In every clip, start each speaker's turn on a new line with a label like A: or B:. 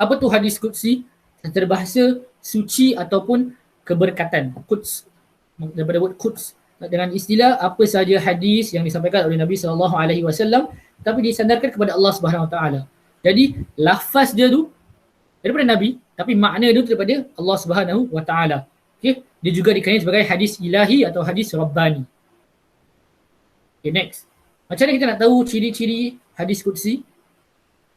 A: Apa tu hadis qudsi? Secara bahasa suci ataupun keberkatan. Quds, daripada word quds, dengan istilah apa sahaja hadis yang disampaikan oleh Nabi SAW tapi disandarkan kepada Allah Subhanahu Wa Taala. Jadi lafaz dia tu daripada Nabi tapi makna dia tu daripada Allah Subhanahu Wa Taala. Okey, dia juga dikenali sebagai hadis ilahi atau hadis rabbani. Okay, next. Macam mana kita nak tahu ciri-ciri hadis qudsi?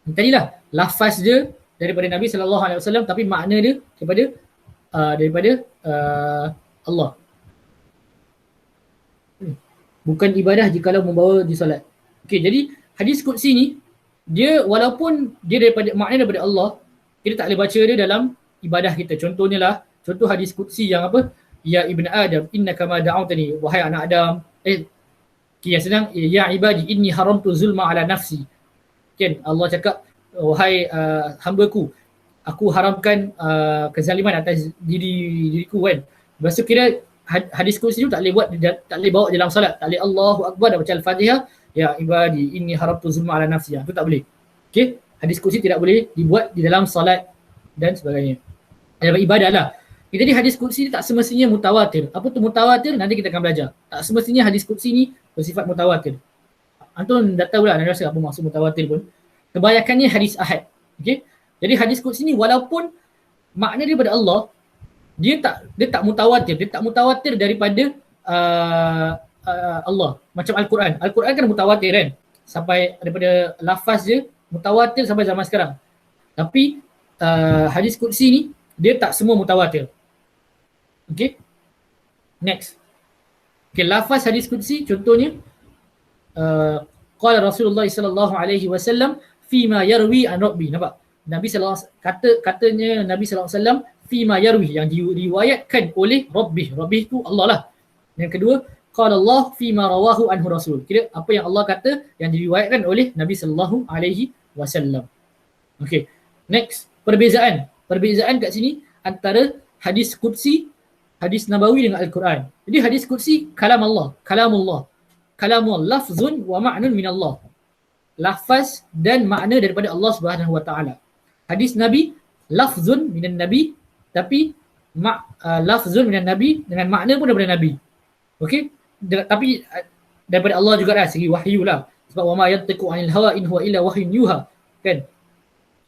A: Tadilah lafaz dia daripada Nabi SAW tapi makna dia daripada Allah. Bukan ibadah jikalau membawa di solat. Okey, jadi hadis qudsi ni dia walaupun dia makna daripada Allah, kita tak boleh baca dia dalam ibadah kita. Contohnya lah, contoh hadis qudsi yang apa? Ya ibn Adam, innaka ma da'awtani, wahai anak Adam. Yang senang, ya ibadi, inni haramtu zulma ala nafsi. Kan Allah cakap, wahai hamba-Ku, aku haramkan kezaliman atas diriku kan. Lepas tu kira hadis qudsi tu tak boleh bawa dalam solat. Tak boleh Allahu Akbar dan baca Al-Fatihah, ya ibadi inni haramtu zulma ala nafsi. Itu tak boleh. Okey, hadis qudsi tidak boleh dibuat di dalam solat dan sebagainya. Dalam ibadah lah. Jadi hadis qudsi tak semestinya mutawatir. Apa tu mutawatir? Nanti kita akan belajar. Tak semestinya hadis qudsi ni bersifat mutawatir. Antum dah tahu lah, anda rasa apa maksud mutawatir pun. Kebanyakannya hadis ahad. Okey. Jadi hadis qudsi ni walaupun makna daripada Allah, dia tak mutawatir. Dia tak mutawatir daripada Allah. Macam Al-Quran. Al-Quran kan mutawatir kan. Sampai daripada lafaz je mutawatir sampai zaman sekarang. Tapi hadis qudsi ni dia tak semua mutawatir. Okey. Next. Okey, lafaz hadis qudsi contohnya qala Rasulullah sallallahu alaihi wasallam fima yarwi an rabbi. Nampak? Nabi sallallahu katanya Nabi sallallahu alaihi wasallam fima yarwi, yang diriwayatkan oleh Rabbih. Rabbih tu Allah lah. Yang kedua, qala Allah fima rawahu anhu Rasul. Kira apa yang Allah kata yang diriwayatkan oleh Nabi sallallahu alaihi wasallam. Okey. Next, perbezaan kat sini antara hadis qudsi, hadis nabawi dengan Al-Quran. Jadi hadis qudsi kalamullah, lafzun wa ma'nun min Allah. Lafaz dan makna daripada Allah Subhanahu Wa Taala. Hadis Nabi lafzun minan Nabi, tapi lafzun minan Nabi dengan makna pun daripada Nabi. Okey? Tapi daripada Allah juga lah, segi wahyu lah. Sebab wa ma yantiqu 'anil hawa in huwa illa wahyun yuha. Kan?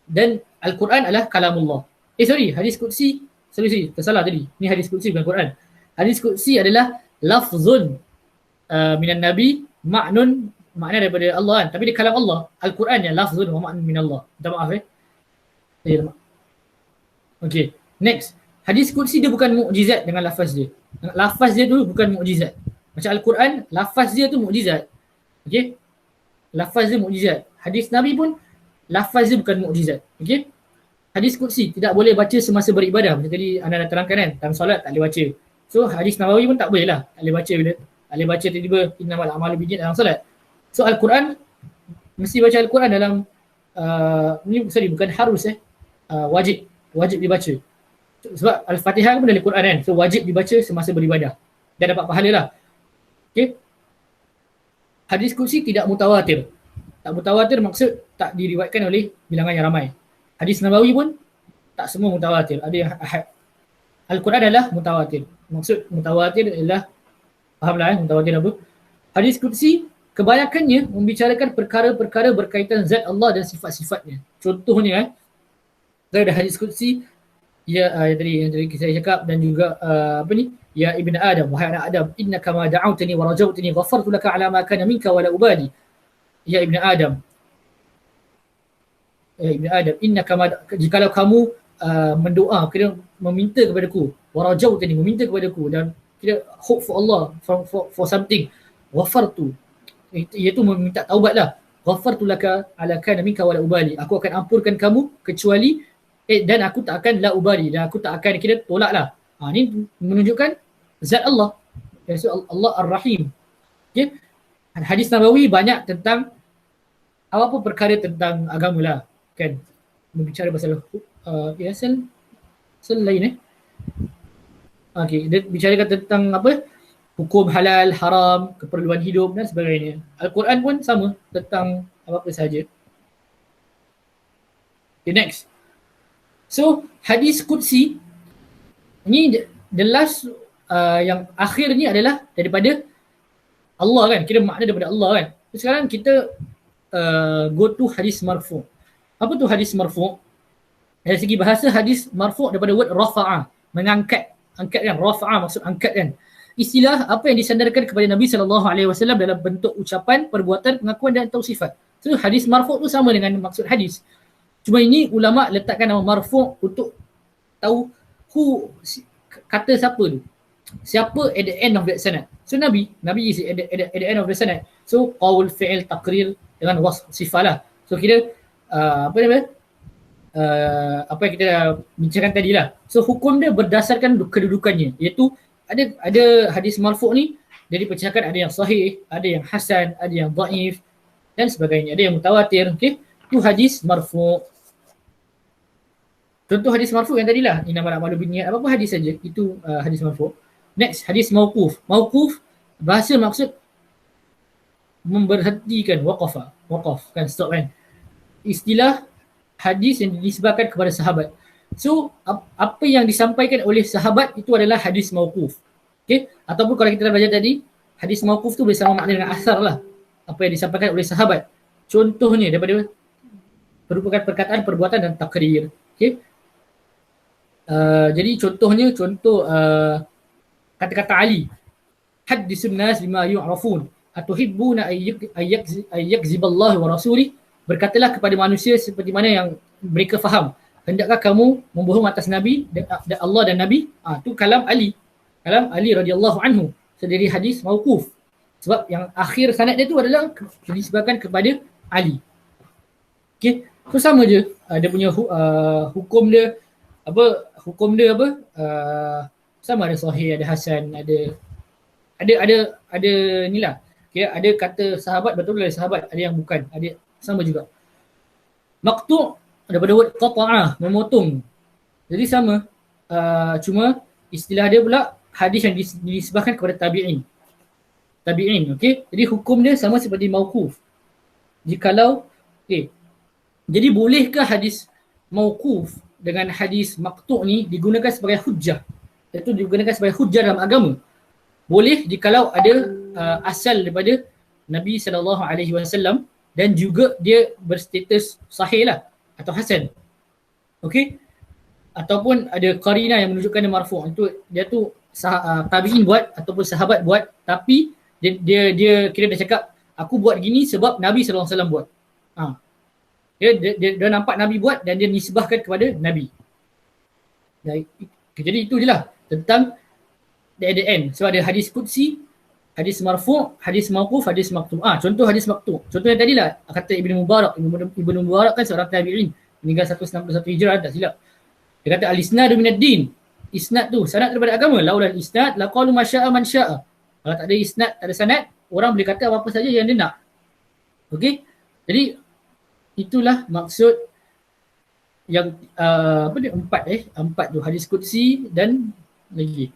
A: Dan Al-Quran adalah kalamullah. Hadis qudsi, tersalah tadi. Ni hadis qudsi bukan Quran. Hadis qudsi adalah lafzun minan Nabi, makna daripada Allah kan. Tapi dia kalam Allah. Al-Quran yang lafzun wa ma'nun min Allah. Minta maaf Okey, next. Hadis qudsi dia bukan mukjizat dengan lafaz dia. Lafaz dia dulu bukan mukjizat. Macam Al-Quran, lafaz dia tu mukjizat. Okey? Lafaz dia mukjizat. Hadis Nabi pun lafaz dia bukan mukjizat. Okey? Hadis qudsi tidak boleh baca semasa beribadah. Macam tadi anda dah terangkan kan, dalam solat tak boleh baca. So hadis Nabawi pun tak boleh lah. Tak boleh baca tiba-tiba innamal a'malu binniyat dalam solat. So Al-Quran mesti baca Al-Quran dalam bukan harus wajib dibaca. Sebab Al-Fatihah pun dari Quran kan. So wajib dibaca semasa beribadah dan dapat pahala lah. Okey. Hadis qudsi tidak mutawatir. Tak mutawatir maksud tak diriwayatkan oleh bilangan yang ramai. Hadis Nabawi pun tak semua mutawatir. Ada yang ahad. Al-Quran adalah mutawatir. Maksud mutawatir adalah, fahamlah mutawatir apa? Hadis qudsi kebanyakannya membicarakan perkara-perkara berkaitan zat Allah dan sifat-sifatnya. Contohnya ada hadis qudsi yang tadi saya cakap, dan juga ya ibn Adam, wahai anak Adam, innaka ma da'awtani wa rajawtani ghafartu laka ala ma kana minka wa la ubali. Ya ibn Adam, innaka ma, jikalau kamu mendoa, kira meminta kepadaku, wa rajawtani, meminta kepadaku, dan kira hope for Allah, for something, ghafartu, iaitu meminta taubat lah. Ghafartu laka ala kana minka wa la ubali. Aku akan ampunkan kamu kecuali dan aku tak akan la ubali, dan aku tak akan kira tolak lah. Ini menunjukkan zat Allah. Allah Ar-Rahim. Okay? Hadis Nabawi banyak tentang apa perkara tentang agama lah. Kan? Berbicara pasal sel lain Okay, dia bicarakan tentang apa? Hukum halal, haram, keperluan hidup dan sebagainya. Al-Quran pun sama tentang apa-apa sahaja. Okay, next. So hadis qudsi ni the last yang akhir ni adalah daripada Allah kan, kira makna daripada Allah kan. Sekarang kita go to hadis marfu'. Apa tu hadis marfu'? Dari segi bahasa hadis marfu' daripada word rafa'a, mengangkat, angkat kan, rafa'a maksud angkat kan. Istilah apa yang disandarkan kepada Nabi SAW dalam bentuk ucapan, perbuatan, pengakuan dan atau sifat. So hadis marfu' tu sama dengan maksud hadis. Cuma ini ulama letakkan nama marfu' untuk tahu kata siapa tu. Siapa at the end of that sanad. So Nabi is at the end of the sanad. So qaul, fi'il, taqrir dengan wasf, sifat lah. So kira apa namanya? Apa yang kita bincangkan tadi lah. So hukum dia berdasarkan kedudukannya, iaitu ada hadis marfu' ni dia dipercakapkan ada yang sahih, ada yang hasan, ada yang dhaif dan sebagainya, ada yang mutawatir. Okey, tu hadis marfu'. Contoh hadis marfu' yang tadi lah, innamal a'malu binniyat, apa-apa hadis saja itu hadis marfu'. Next, hadis mauquf. Mauquf bahasa maksud memberhentikan, waqaf kan, stop kan. Istilah hadis yang dinisbahkan kepada sahabat. So apa yang disampaikan oleh sahabat itu adalah hadis mauquf. Okey, ataupun kalau kita dah belajar tadi, hadis mauquf tu bersama makna dengan asar lah. Apa yang disampaikan oleh sahabat. Contohnya daripada merupakan perkataan, perbuatan dan takrir. Okey. Jadi contohnya kata-kata Ali, haddisun nas bima yu'rafun atuhibbuna ayyakziballahu wa rasulih, berkatalah kepada manusia seperti mana yang mereka faham. Hendakkah kamu membohong atas Nabi dan Allah dan Nabi? Tu kalam Ali radhiyallahu anhu. So dari hadis mauquf. Sebab yang akhir sanad dia tu adalah disebabkan kepada Ali. Okey, so sama je dia punya hukum dia sama, ada sahih, ada hasan, ada inilah. Kira ada kata sahabat betul dari sahabat, ada yang bukan, ada sama juga. Maqtu' daripada word qata'ah, memotong. Jadi sama, cuma istilah dia pula hadis yang disebabkan kepada tabi'in, okey. Jadi hukum dia sama seperti mauquf. Jikalau jadi bolehkah hadis mauquf dengan hadis maqtu' ni digunakan sebagai hujjah? Iaitu digunakan sebagai hujjah dalam agama. Boleh jikalau ada asal daripada Nabi SAW dan juga dia berstatus sahih lah atau hasan. Okey? Ataupun ada qarina yang menunjukkan dia marfu'. Itu dia tu tabi'in buat ataupun sahabat buat, tapi dia kira dia cakap aku buat gini sebab Nabi SAW buat. Dia nampak Nabi buat dan dia nisbahkan kepada Nabi. Jadi itu je lah tentang at the end. So ada hadis qudsi, hadis marfu', hadis mauquf, hadis maqtu'. Contoh hadis maqtu'. Contoh yang tadi lah kata Ibnu Mubarak. Ibnu Mubarak kan seorang tabi'in, meninggal 161 Hijrah, tak silap. Dia kata al-isnadu minad din. Isnad tu sanad daripada agama. Laulal isnad laqalu ma syaa man syaa. Kalau tak ada isnad, tak ada sanad, orang boleh kata apa-apa saja yang dia nak. Okey? Jadi itulah maksud yang empat tu hadis qudsi dan lagi